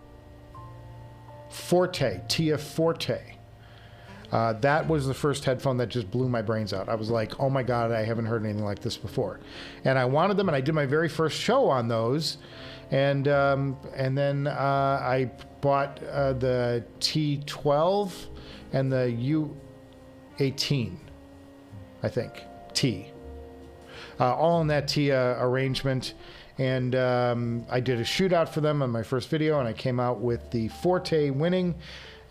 Forte, TF Forte. That was the first headphone that just blew my brains out. I was like, oh my God, I haven't heard anything like this before. And I wanted them, and I did my very first show on those. And then I bought the T12 and the U18, I think, T. All in that T arrangement. And I did a shootout for them on my first video, and I came out with the Forte winning.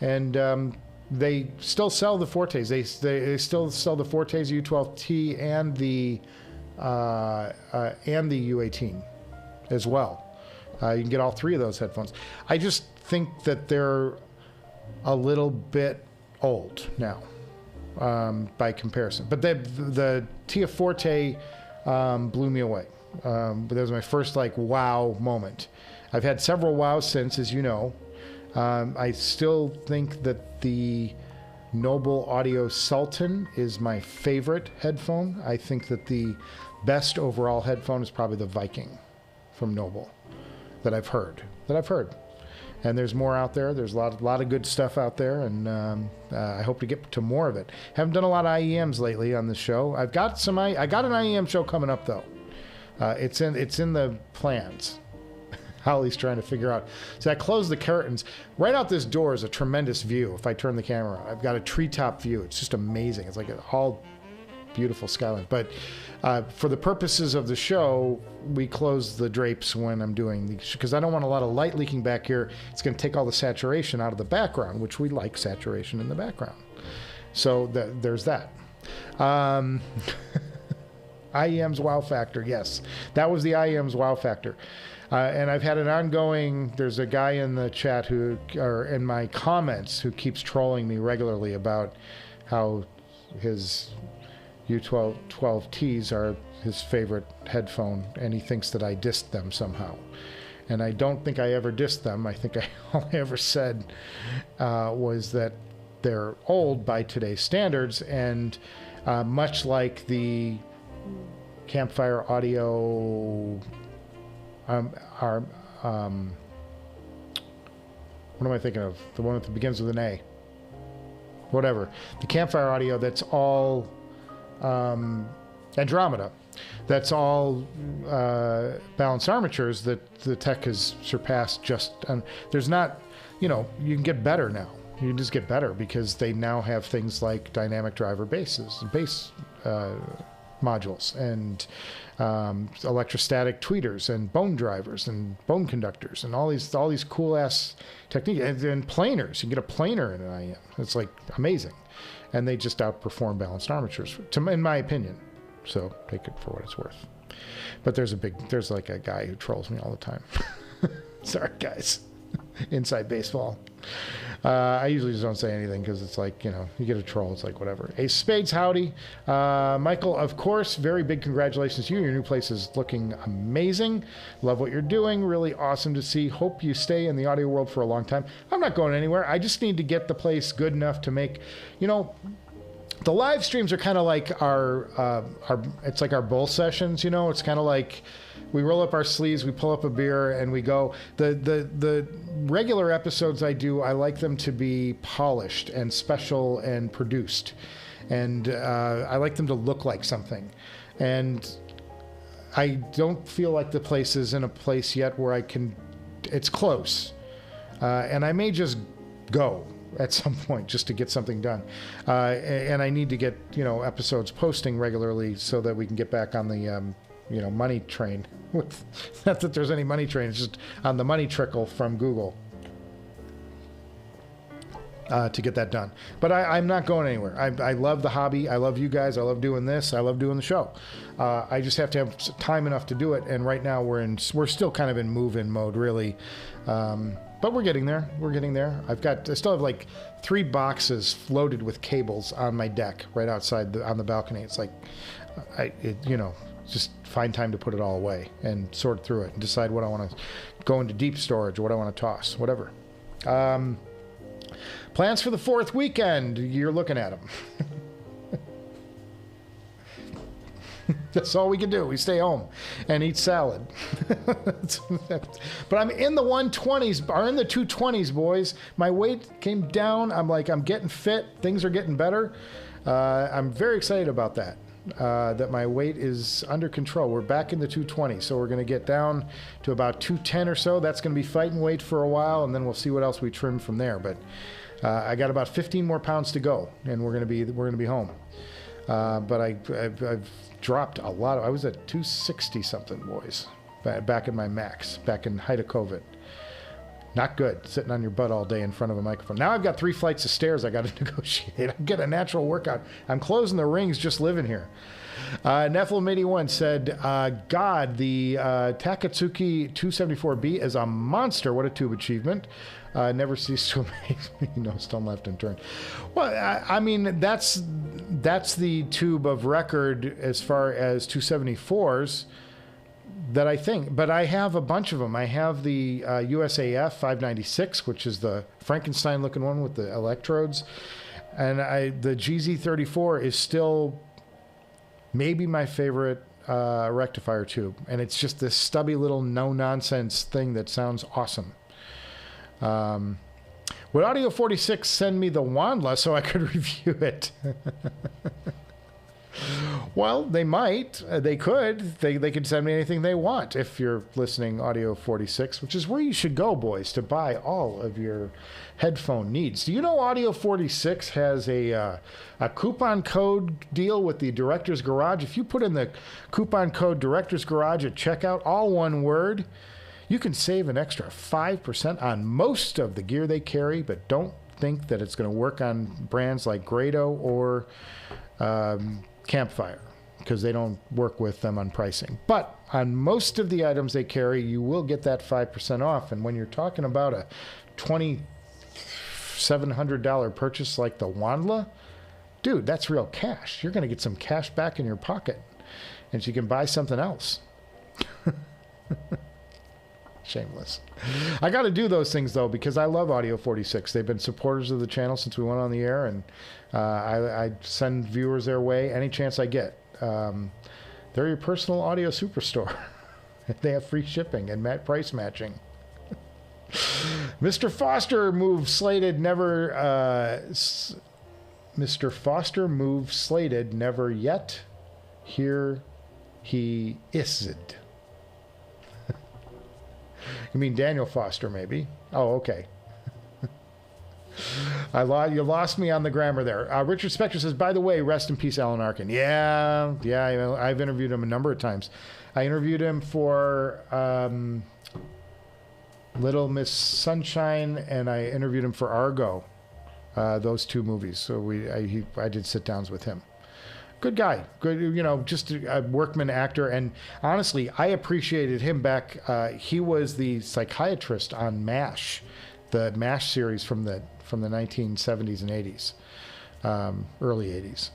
And they still sell the Fortes. They still sell the Fortes U12T and the U18 as well. You can get all three of those headphones. I just think that they're a little bit old now by comparison. But the Tia Forte blew me away. But that was my first like wow moment. I've had several wows since, as you know. I still think that the Noble Audio Sultan is my favorite headphone. I think that the best overall headphone is probably the Viking from Noble that I've heard. And there's more out there. There's a lot of good stuff out there, and I hope to get to more of it. Haven't done a lot of IEMs lately on this show. I got an IEM show coming up though. It's in the plans. Holly's trying to figure out. So I closed the curtains. Right out this door is a tremendous view. If I turn the camera on, I've got a treetop view. It's just amazing. It's like a all beautiful skyline. But for the purposes of the show, we close the drapes when I'm doing the, because I don't want a lot of light leaking back here. It's going to take all the saturation out of the background, which we like saturation in the background. So there's that. IEM's wow factor. Yes, that was the IEM's wow factor. And I've had an ongoing, there's a guy in the chat or in my comments who keeps trolling me regularly about how his U12Ts are his favorite headphone, and he thinks that I dissed them somehow. And I don't think I ever dissed them. I think all I ever said was that they're old by today's standards, and much like the Campfire Audio... what am I thinking of? The one that begins with an A. Whatever. The Campfire Audio that's all Andromeda. That's all balanced armatures that the tech has surpassed just... there's not... you can get better now. You can just get better because they now have things like dynamic driver bass modules and electrostatic tweeters and bone drivers and bone conductors and all these cool ass techniques and planers. You can get a planer in an IEM. It's like amazing, and they just outperform balanced armatures, in my opinion. So take it for what it's worth. But there's like a guy who trolls me all the time. Sorry, guys. Inside baseball. I usually just don't say anything because it's like, you get a troll. It's like, whatever. Ace Spades, howdy. Michael, of course, very big congratulations to you. Your new place is looking amazing. Love what you're doing. Really awesome to see. Hope you stay in the audio world for a long time. I'm not going anywhere. I just need to get the place good enough to make, the live streams are kind of like it's like our bull sessions, It's kind of like we roll up our sleeves, we pull up a beer, and we go. The regular episodes I do, I like them to be polished and special and produced. And I like them to look like something. And I don't feel like the place is in a place yet where it's close. And I may just go at some point just to get something done. And I need to get, episodes posting regularly so that we can get back on the, money train. Not that there's any money train, it's just on the money trickle from Google to get that done. But I'm not going anywhere. I love the hobby. I love you guys. I love doing this. I love doing the show. I just have to have time enough to do it. And right now we're still kind of in move-in mode, really. But we're getting there. I still have like 3 boxes loaded with cables on my deck right outside on the balcony. It's like, just find time to put it all away and sort through it and decide what I want to go into deep storage or what I want to toss, whatever. Plans for the 4th weekend. You're looking at them. That's all we can do. We stay home and eat salad. But I'm in the 120s, or in the 220s, boys. My weight came down. I'm getting fit. Things are getting better. I'm very excited about that. That my weight is under control. We're back in the 220s, so we're going to get down to about 210 or so. That's going to be fighting weight for a while, and then we'll see what else we trim from there. But I got about 15 more pounds to go, and we're going to be home. But I've dropped a lot. I was at 260 something, boys, back in my max, back in height of COVID. Not good, sitting on your butt all day in front of a microphone. Now I've got 3 flights of stairs I got to negotiate. I'm getting a natural workout. I'm closing the rings just living here. Nephilim81 said, God, the Takatsuki 274B is a monster. What a tube achievement. Never ceased to amaze me. No stone left unturned. Well, I mean, that's the tube of record as far as 274s. That I think, but I have a bunch of them. I have the USAF 596, which is the Frankenstein-looking one with the electrodes, and the GZ34 is still maybe my favorite rectifier tube, and it's just this stubby little no-nonsense thing that sounds awesome. Would Audio 46 send me the Wandla so I could review it? Well, they might. They could. They could send me anything they want if you're listening, Audio 46, which is where you should go, boys, to buy all of your headphone needs. Do you know Audio 46 has a coupon code deal with the Director's Garage? If you put in the coupon code Director's Garage at checkout, all one word, you can save an extra 5% on most of the gear they carry, but don't think that it's going to work on brands like Grado or Campfire, because they don't work with them on pricing. But on most of the items they carry, you will get that 5% off. And when you're talking about a $2,700 purchase like the Wandla, dude, that's real cash. You're going to get some cash back in your pocket, and you can buy something else. Shameless. I got to do those things, though, because I love Audio 46. They've been supporters of the channel since we went on the air, and I send viewers their way any chance I get. They're your personal audio superstore. They have free shipping and price matching. Mr. Foster moved slated never. Mr. Foster moved slated never yet. Here he is. You mean Daniel Foster, maybe? Oh, okay. You lost me on the grammar there. Richard Spector says, by the way, rest in peace, Alan Arkin. Yeah, I've interviewed him a number of times. I interviewed him for Little Miss Sunshine, and I interviewed him for Argo, those 2 movies. So I did sit-downs with him. Good guy, good, just a workman actor. And honestly, I appreciated him back. He was the psychiatrist on MASH, the MASH series from the 1970s and 80s, early 80s.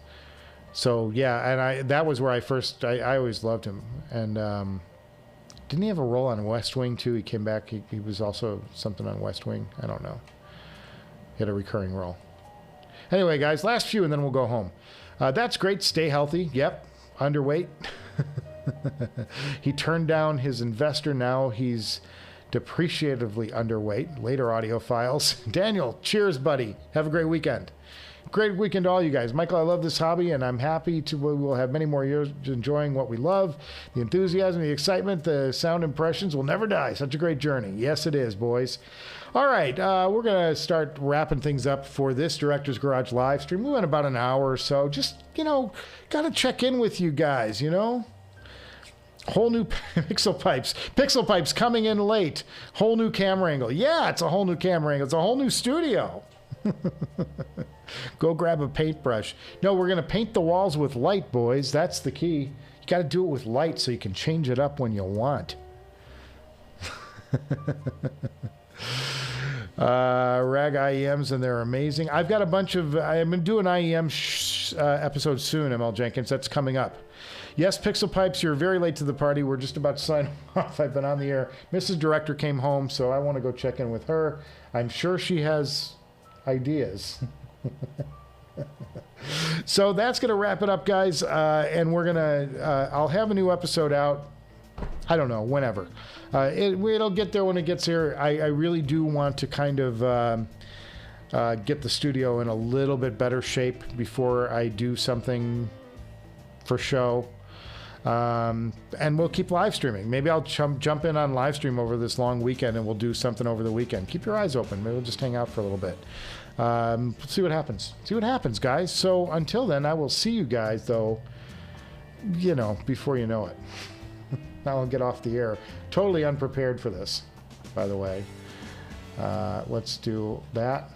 So yeah, and that was where I always loved him. And didn't he have a role on West Wing too? He came back. He was also something on West Wing. I don't know. He had a recurring role. Anyway, guys, last few and then we'll go home. That's great. Stay healthy. Yep. Underweight. He turned down his investor. Now he's depreciatively underweight. Later audio files. Daniel, cheers, buddy. Have a great weekend. Great weekend to all you guys. Michael, I love this hobby, and I'm happy we'll have many more years enjoying what we love. The enthusiasm, the excitement, the sound impressions will never die. Such a great journey. Yes, it is, boys. All right, we're going to start wrapping things up for this Director's Garage live stream. We went about an hour or so. Just, got to check in with you guys, Whole new Pixel Pipes coming in late. Whole new camera angle. Yeah, it's a whole new camera angle. It's a whole new studio. Go grab a paintbrush. No, we're going to paint the walls with light, boys. That's the key. You got to do it with light so you can change it up when you want. Rag IEMs, and they're amazing. I've got a bunch of, I'm going to do an IEM episode soon, ML Jenkins. That's coming up. Yes, Pixel Pipes, you're very late to the party. We're just about to sign off. I've been on the air. Mrs. Director came home, so I want to go check in with her. I'm sure she has ideas. So that's going to wrap it up, guys. And we're going to, I'll have a new episode out. I don't know, whenever. It'll get there when it gets here. I really do want to kind of get the studio in a little bit better shape before I do something for show. And we'll keep live streaming. Maybe I'll jump in on live stream over this long weekend and we'll do something over the weekend. Keep your eyes open. Maybe we'll just hang out for a little bit. See what happens. See what happens, guys. So until then, I will see you guys, though, you know, before you know it. Now I'll get off the air. Totally unprepared for this, by the way. Let's do that.